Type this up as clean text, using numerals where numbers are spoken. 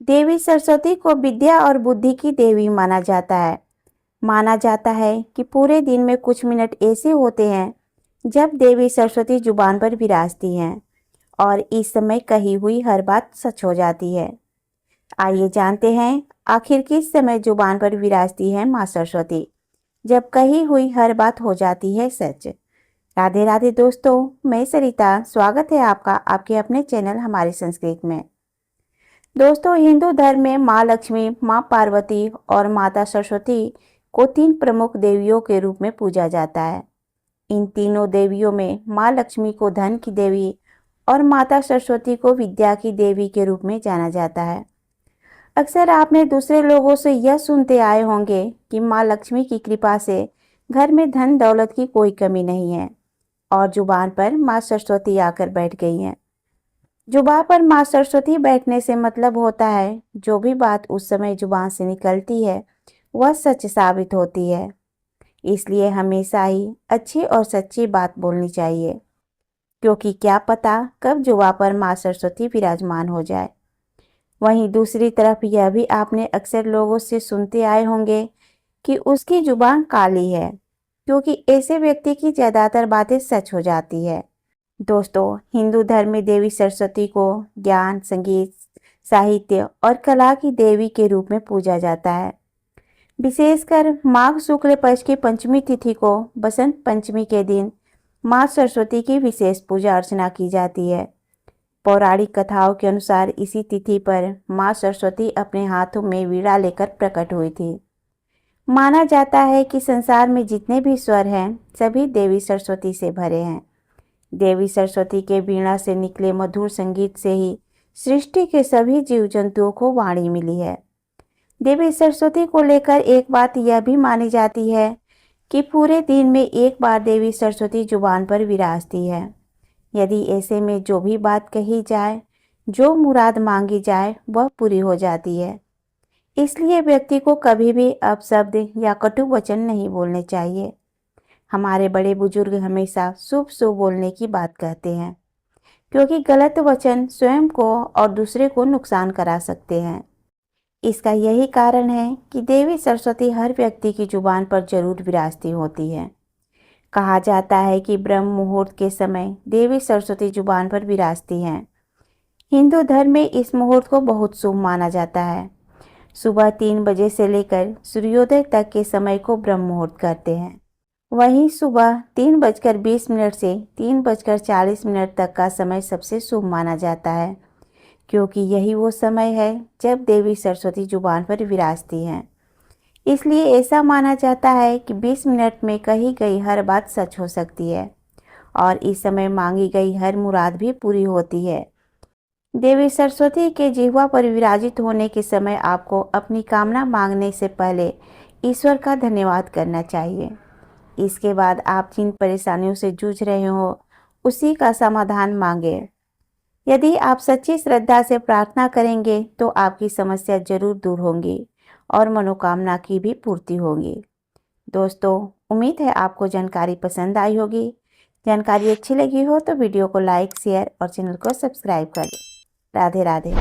देवी सरस्वती को विद्या और बुद्धि की देवी माना जाता है। माना जाता है कि पूरे दिन में कुछ मिनट ऐसे होते हैं जब देवी सरस्वती जुबान पर विराजती हैं और इस समय कही हुई हर बात सच हो जाती है। आइए जानते हैं आखिर किस समय जुबान पर विराजती है माँ सरस्वती, जब कही हुई हर बात हो जाती है सच। राधे राधे दोस्तों, मैं सरिता, स्वागत है आपका आपके अपने चैनल हमारी संस्कृत में। दोस्तों, हिंदू धर्म में माँ लक्ष्मी, माँ पार्वती और माता सरस्वती को तीन प्रमुख देवियों के रूप में पूजा जाता है। इन तीनों देवियों में माँ लक्ष्मी को धन की देवी और माता सरस्वती को विद्या की देवी के रूप में जाना जाता है। अक्सर आपने दूसरे लोगों से यह सुनते आए होंगे कि माँ लक्ष्मी की कृपा से घर में धन दौलत की कोई कमी नहीं है और जुबान पर माँ सरस्वती आकर बैठ गई हैं। जुबान पर माँ सरस्वती बैठने से मतलब होता है जो भी बात उस समय जुबान से निकलती है वह सच साबित होती है। इसलिए हमेशा ही अच्छी और सच्ची बात बोलनी चाहिए, क्योंकि क्या पता कब जुबान पर माँ सरस्वती विराजमान हो जाए। वहीं दूसरी तरफ यह भी आपने अक्सर लोगों से सुनते आए होंगे कि उसकी जुबान काली है, क्योंकि ऐसे व्यक्ति की ज़्यादातर बातें सच हो जाती है। दोस्तों, हिंदू धर्म में देवी सरस्वती को ज्ञान, संगीत, साहित्य और कला की देवी के रूप में पूजा जाता है। विशेषकर माघ शुक्ल पक्ष की पंचमी तिथि को बसंत पंचमी के दिन माँ सरस्वती की विशेष पूजा अर्चना की जाती है। पौराणिक कथाओं के अनुसार इसी तिथि पर माँ सरस्वती अपने हाथों में वीणा लेकर प्रकट हुई थी। माना जाता है कि संसार में जितने भी स्वर हैं सभी देवी सरस्वती से भरे हैं। देवी सरस्वती के वीणा से निकले मधुर संगीत से ही सृष्टि के सभी जीव जंतुओं को वाणी मिली है। देवी सरस्वती को लेकर एक बात यह भी मानी जाती है कि पूरे दिन में एक बार देवी सरस्वती जुबान पर विराजती है। यदि ऐसे में जो भी बात कही जाए, जो मुराद मांगी जाए, वह पूरी हो जाती है। इसलिए व्यक्ति को कभी भी अपशब्द या कटु वचन नहीं बोलने चाहिए। हमारे बड़े बुजुर्ग हमेशा शुभ शुभ बोलने की बात कहते हैं, क्योंकि गलत वचन स्वयं को और दूसरे को नुकसान करा सकते हैं। इसका यही कारण है कि देवी सरस्वती हर व्यक्ति की जुबान पर जरूर विराजती होती है। कहा जाता है कि ब्रह्म मुहूर्त के समय देवी सरस्वती जुबान पर विराजती हैं। हिंदू धर्म में इस मुहूर्त को बहुत शुभ माना जाता है। सुबह 3 बजे से लेकर सूर्योदय तक के समय को ब्रह्म मुहूर्त कहते हैं। वहीं सुबह 3:20 से 3:40 तक का समय सबसे शुभ माना जाता है, क्योंकि यही वो समय है जब देवी सरस्वती जुबान पर विराजती हैं। इसलिए ऐसा माना जाता है कि 20 मिनट में कही गई हर बात सच हो सकती है और इस समय मांगी गई हर मुराद भी पूरी होती है। देवी सरस्वती के जिह्वा पर विराजित होने के समय आपको अपनी कामना मांगने से पहले ईश्वर का धन्यवाद करना चाहिए। इसके बाद आप जिन परेशानियों से जूझ रहे हो उसी का समाधान मांगे। यदि आप सच्ची श्रद्धा से प्रार्थना करेंगे तो आपकी समस्या जरूर दूर होंगी और मनोकामना की भी पूर्ति होगी। दोस्तों, उम्मीद है आपको जानकारी पसंद आई होगी। जानकारी अच्छी लगी हो तो वीडियो को लाइक, शेयर और चैनल को सब्सक्राइब करें। राधे राधे।